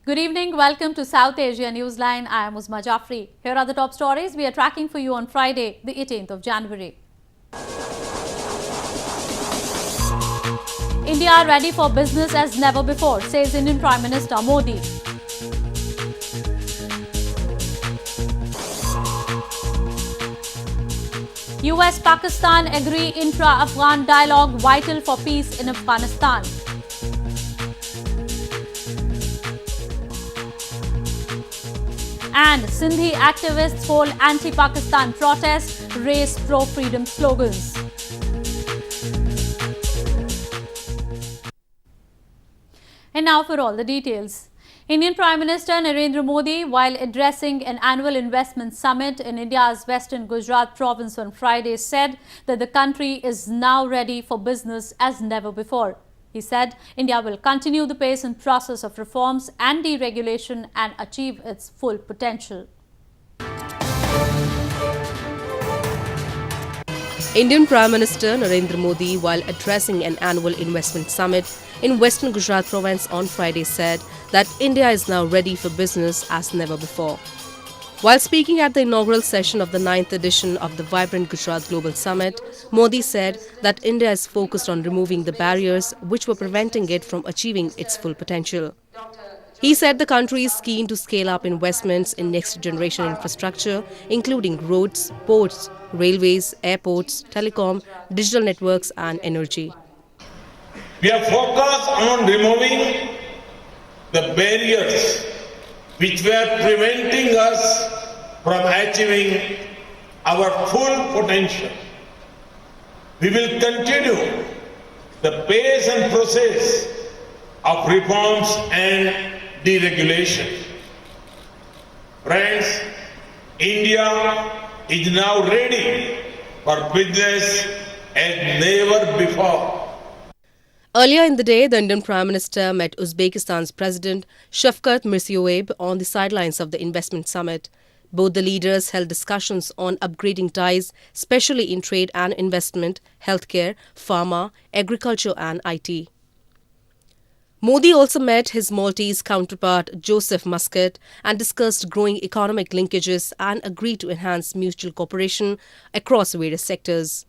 Good evening. Welcome to South Asia Newsline. I am Uzma Jafri. Here are the top stories we are tracking for you on Friday, the 18th of January. India ready for business as never before, says Indian Prime Minister Modi. US-Pakistan agree intra-Afghan dialogue vital for peace in Afghanistan. And Sindhi activists hold anti-Pakistan protests, raise pro-freedom slogans. And now for all the details. Indian Prime Minister Narendra Modi, while addressing an annual investment summit in India's western Gujarat province on Friday, said that the country is now ready for business as never before. He said India will continue the pace and process of reforms and deregulation and achieve its full potential. Indian Prime Minister Narendra Modi, while addressing an annual investment summit in Western Gujarat province on Friday, said that India is now ready for business as never before. While speaking at the inaugural session of the 9th edition of the Vibrant Gujarat Global Summit, Modi said that India is focused on removing the barriers which were preventing it from achieving its full potential. He said the country is keen to scale up investments in next-generation infrastructure, including roads, ports, railways, airports, telecom, digital networks and energy. We are focused on removing the barriers which were preventing us from achieving our full potential. We will continue the pace and process of reforms and deregulation. Friends, India is now ready for business as never before. Earlier in the day, the Indian Prime Minister met Uzbekistan's President Shavkat Mirziyoyev on the sidelines of the investment summit. Both the leaders held discussions on upgrading ties, especially in trade and investment, healthcare, pharma, agriculture and IT. Modi also met his Maltese counterpart Joseph Muscat and discussed growing economic linkages and agreed to enhance mutual cooperation across various sectors.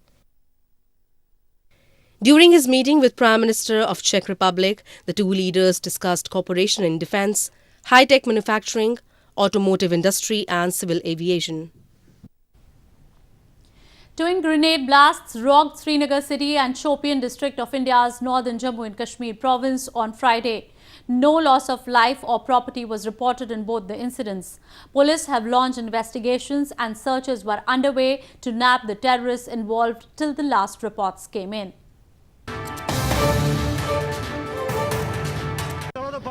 During his meeting with Prime Minister of Czech Republic, the two leaders discussed cooperation in defence, high-tech manufacturing, automotive industry and civil aviation. Twin grenade blasts rocked Srinagar city and Shopian district of India's northern Jammu and Kashmir province on Friday. No loss of life or property was reported in both the incidents. Police have launched investigations and searches were underway to nab the terrorists involved till the last reports came in.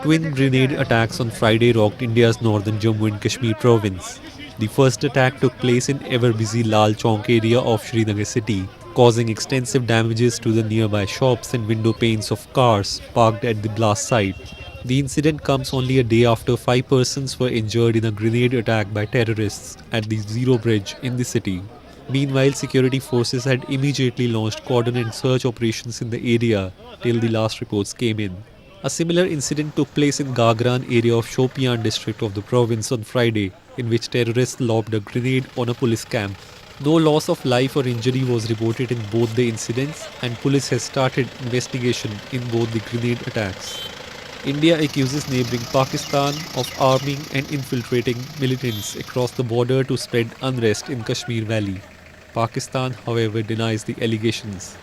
Twin grenade attacks on Friday rocked India's northern Jammu and Kashmir province. The first attack took place in ever-busy Lal Chowk area of Srinagar city, causing extensive damages to the nearby shops and window panes of cars parked at the blast site. The incident comes only a day after 5 persons were injured in a grenade attack by terrorists at the Zero Bridge in the city. Meanwhile, security forces had immediately launched cordon and search operations in the area till the last reports came in. A similar incident took place in Gagran area of Shopian district of the province on Friday, in which terrorists lobbed a grenade on a police camp. No loss of life or injury was reported in both the incidents, and police has started investigation in both the grenade attacks. India accuses neighbouring Pakistan of arming and infiltrating militants across the border to spread unrest in Kashmir Valley. Pakistan, however, denies the allegations.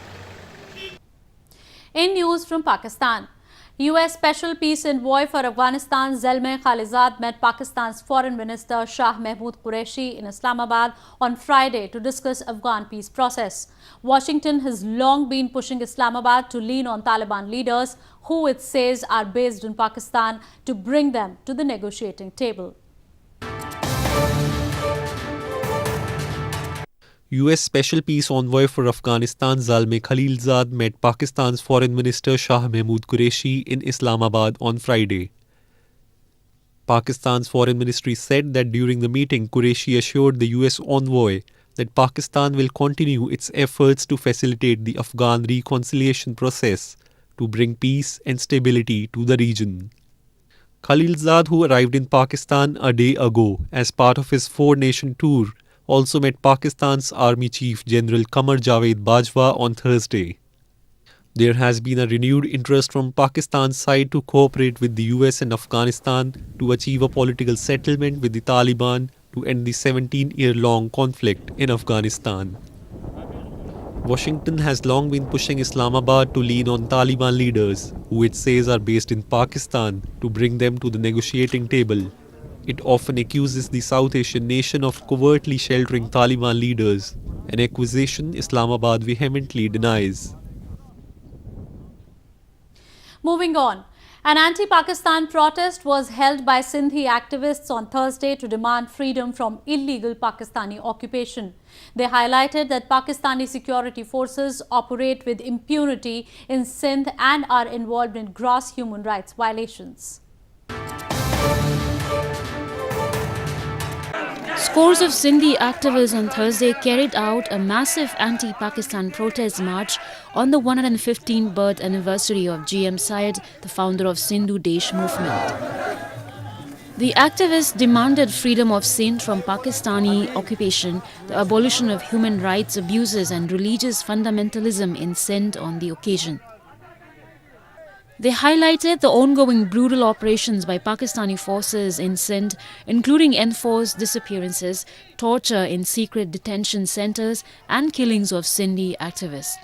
In news from Pakistan, US Special Peace Envoy for Afghanistan Zalmay Khalilzad met Pakistan's Foreign Minister Shah Mahmood Qureshi in Islamabad on Friday to discuss Afghan peace process. Washington has long been pushing Islamabad to lean on Taliban leaders, who it says are based in Pakistan, to bring them to the negotiating table. US Special Peace Envoy for Afghanistan Zalmay Khalilzad met Pakistan's Foreign Minister Shah Mahmood Qureshi in Islamabad on Friday. Pakistan's Foreign Ministry said that during the meeting, Qureshi assured the US envoy that Pakistan will continue its efforts to facilitate the Afghan reconciliation process to bring peace and stability to the region. Khalilzad, who arrived in Pakistan a day ago as part of his four-nation tour, also met Pakistan's Army Chief General Qamar Javed Bajwa on Thursday. There has been a renewed interest from Pakistan's side to cooperate with the US and Afghanistan to achieve a political settlement with the Taliban to end the 17-year-long conflict in Afghanistan. Washington has long been pushing Islamabad to lean on Taliban leaders, who it says are based in Pakistan, to bring them to the negotiating table. It often accuses the South Asian nation of covertly sheltering Taliban leaders, an accusation Islamabad vehemently denies. Moving on, an anti-Pakistan protest was held by Sindhi activists on Thursday to demand freedom from illegal Pakistani occupation. They highlighted that Pakistani security forces operate with impunity in Sindh and are involved in gross human rights violations. Scores of Sindhi activists on Thursday carried out a massive anti-Pakistan protest march on the 115th birth anniversary of G.M. Syed, the founder of Sindhu Desh movement. The activists demanded freedom of Sindh from Pakistani occupation, the abolition of human rights abuses and religious fundamentalism in Sindh on the occasion. They highlighted the ongoing brutal operations by Pakistani forces in Sindh, including enforced disappearances, torture in secret detention centers, and killings of Sindhi activists.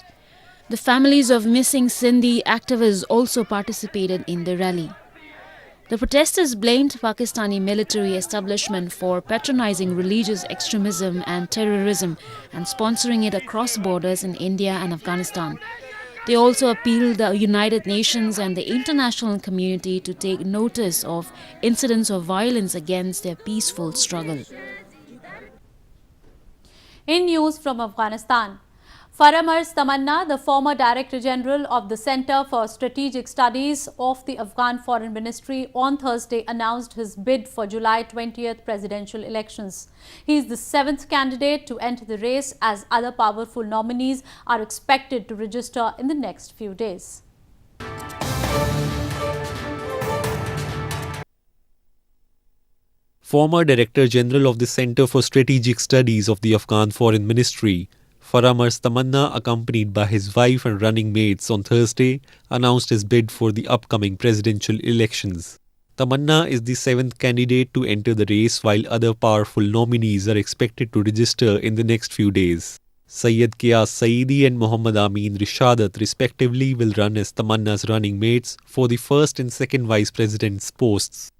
The families of missing Sindhi activists also participated in the rally. The protesters blamed Pakistani military establishment for patronizing religious extremism and terrorism and sponsoring it across borders in India and Afghanistan. They also appealed the United Nations and the international community to take notice of incidents of violence against their peaceful struggle. In news from Afghanistan, Faramar's Tamanna, the former Director General of the Center for Strategic Studies of the Afghan Foreign Ministry, on Thursday announced his bid for July 20th presidential elections. He is the 7th candidate to enter the race, as other powerful nominees are expected to register in the next few days. Former Director General of the Center for Strategic Studies of the Afghan Foreign Ministry, Faramar's Tamanna, accompanied by his wife and running mates on Thursday, announced his bid for the upcoming presidential elections. Tamanna is the 7th candidate to enter the race, while other powerful nominees are expected to register in the next few days. Syed Qiyas Saeedi and Muhammad Amin Rishadat respectively will run as Tamanna's running mates for the first and second vice president's posts.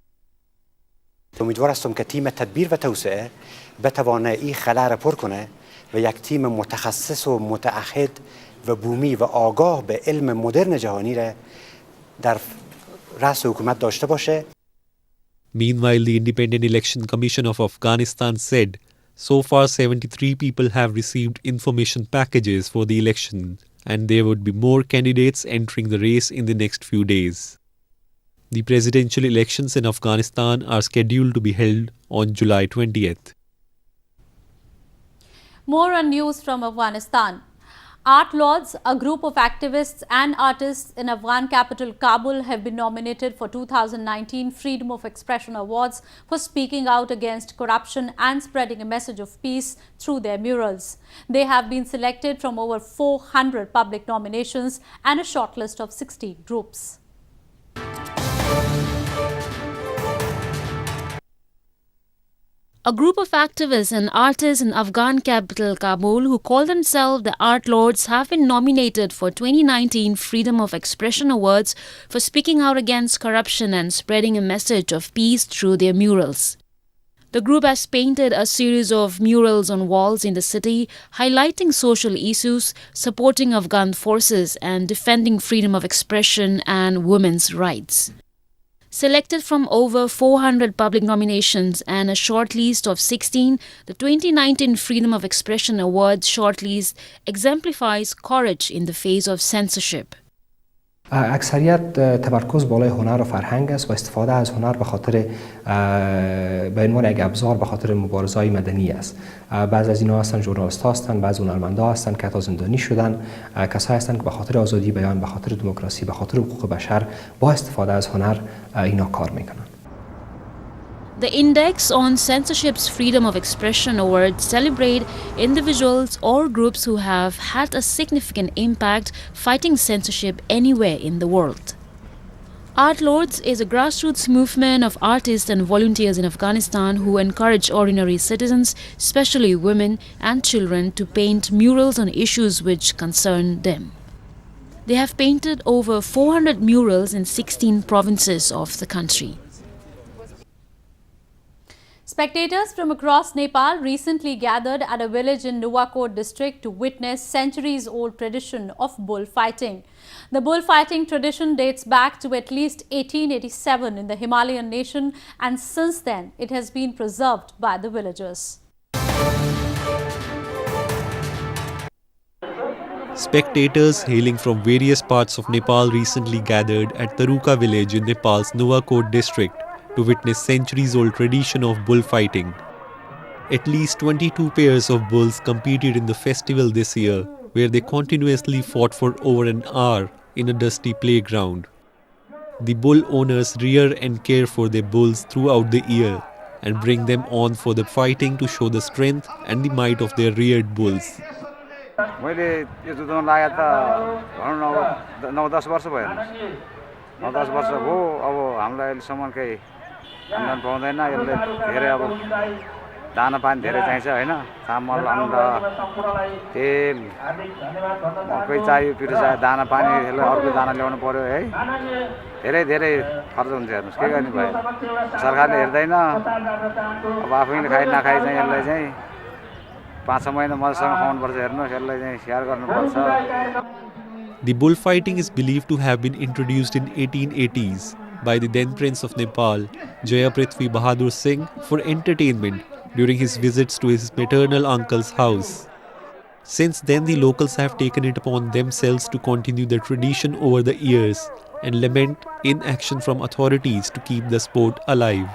امیدوار هستم که تیم تدبیر و توسعه بتوانه این خلا را پر کنه و یک تیم متخصص و متعهد و بومی و آگاه به علم مدرن جهانی را در رأس حکومت داشته باشه. Meanwhile, the Independent Election Commission of Afghanistan said, so far 73 people have received information packages for the election, and there would be more candidates entering the race in the next few days. The presidential elections in Afghanistan are scheduled to be held on July 20th. More on news from Afghanistan. Art Lords, a group of activists and artists in Afghan capital Kabul, have been nominated for 2019 Freedom of Expression Awards for speaking out against corruption and spreading a message of peace through their murals. They have been selected from over 400 public nominations and a shortlist of 60 groups. A group of activists and artists in Afghan capital Kabul who call themselves the Art Lords have been nominated for 2019 Freedom of Expression Awards for speaking out against corruption and spreading a message of peace through their murals. The group has painted a series of murals on walls in the city, highlighting social issues, supporting Afghan forces and defending freedom of expression and women's rights. Selected from over 400 public nominations and a shortlist of 16, the 2019 Freedom of Expression Awards shortlist exemplifies courage in the face of censorship. اکثریت تمرکز بالای هنر و فرهنگ است و استفاده از هنر به خاطر به عنوان یک ابزار به خاطر مبارزه‌های مدنی است. بعضی از اینها هستن ژورنالیست هستن، بعضی هنرمندا هستن که حتی زندانی شدن، کسایی هستن که به خاطر آزادی بیان، به خاطر دموکراسی، به خاطر حقوق بشر با استفاده از هنر اینا کار میکنن. The Index on Censorship's Freedom of Expression Awards celebrate individuals or groups who have had a significant impact fighting censorship anywhere in the world. Art Lords is a grassroots movement of artists and volunteers in Afghanistan who encourage ordinary citizens, especially women and children, to paint murals on issues which concern them. They have painted over 400 murals in 16 provinces of the country. Spectators from across Nepal recently gathered at a village in Nuwakot district to witness centuries-old tradition of bullfighting. The bullfighting tradition dates back to at least 1887 in the Himalayan nation, and since then it has been preserved by the villagers. Spectators hailing from various parts of Nepal recently gathered at Taruka village in Nepal's Nuwakot district to witness centuries-old tradition of bullfighting. At least 22 pairs of bulls competed in the festival this year, where they continuously fought for over an hour in a dusty playground. The bull owners rear and care for their bulls throughout the year and bring them on for the fighting to show the strength and the might of their reared bulls. मैले यो जुत्ता लगाए त भनौँ न 9-10 वर्ष भयो 9-10 वर्ष भयो अब हामीलाई अहिलेसम्म केही आम्दान पाउँदैन यसले धेरै अब दाना पानी धेरै चाहिन्छ हैन चामल अन्न तेल मकै चाहियो पिरो चाहियो दाना पानी यसले अर्को दाना ल्याउनु पर्यो है धेरै धेरै खर्च हुन्छ हेर्नुस् के गर्ने भयो सरकारले हेर्दैन अब आफैले खाइ नखाइ चाहिँ यसलाई चाहिँ 5-6 महिना मसँग खाउनु पर्छ हेर्नुस् यसलाई चाहिँ स्याहार गर्नु पर्छ. The bullfighting is believed to have been introduced in 1880s by the then Prince of Nepal, Jaya Prithvi Bahadur Singh, for entertainment during his visits to his maternal uncle's house. Since then, the locals have taken it upon themselves to continue the tradition over the years and lament inaction from authorities to keep the sport alive.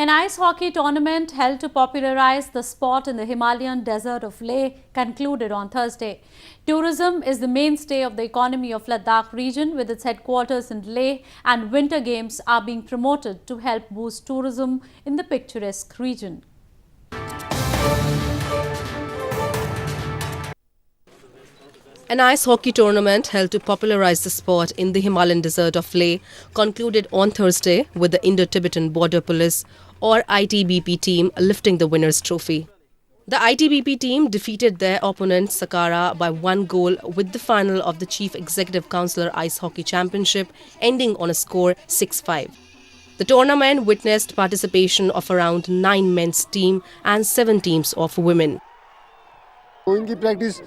An ice hockey tournament held to popularize the sport in the Himalayan desert of Leh concluded on Thursday. Tourism is the mainstay of the economy of Ladakh region, with its headquarters in Leh, and winter games are being promoted to help boost tourism in the picturesque region. An ice hockey tournament held to popularize the sport in the Himalayan desert of Leh concluded on Thursday with the Indo-Tibetan Border Police or ITBP team lifting the winner's trophy. The ITBP team defeated their opponent Saqqara by 1 goal with the final of the Chief Executive Councillor Ice Hockey Championship ending on a score 6-5. The tournament witnessed participation of around 9 men's team and 7 teams of women. इनकी practice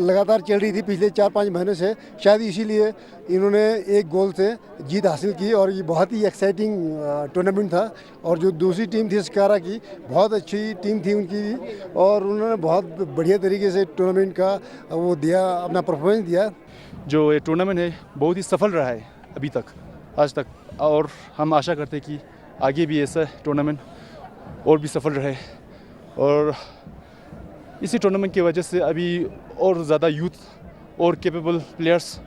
लगातार चल रही थी पिछले 4-5 महीने से, शायद इसीलिए इन्होंने 1 गोल से जीत हासिल की और ये बहुत ही एक्साइटिंग टूर्नामेंट था. और जो दूसरी टीम थी सकारा की, बहुत अच्छी टीम थी उनकी और उन्होंने बहुत बढ़िया तरीके से टूर्नामेंट का वो दिया, अपना परफॉर्मेंस दिया. जो ये टूर्नामेंट है बहुत ही सफल रहा है अभी तक, आज तक, और हम आशा करते हैं कि आगे भी ऐसा टूर्नामेंट और भी सफल रहे. और इसी टूर्नामेंट की वजह से अभी और ज़्यादा यूथ और कैपेबल प्लेयर्स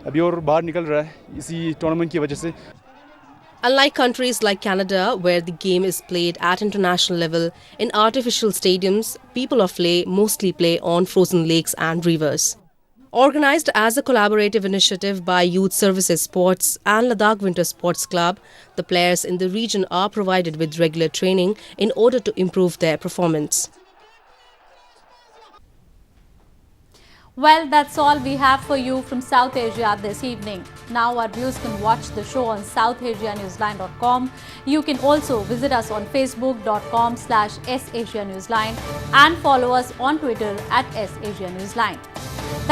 अभी और बाहर निकल रहा है इसी टूर्नामेंट की वजह से. Unlike countries like Canada, where the game is played at international level in artificial stadiums, people of Leh mostly play on frozen lakes and rivers. Organized as a collaborative initiative by Youth Services Sports and Ladakh Winter Sports Club, the players in the region are provided with regular training in order to improve their performance. Well, that's all we have for you from South Asia this evening. Now our viewers can watch the show on southasianewsline.com. You can also visit us on facebook.com/SAsiaNewsline and follow us on Twitter @SAsiaNewsline.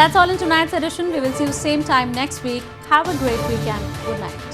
That's all in tonight's edition. We will see you same time next week. Have a great weekend. Good night.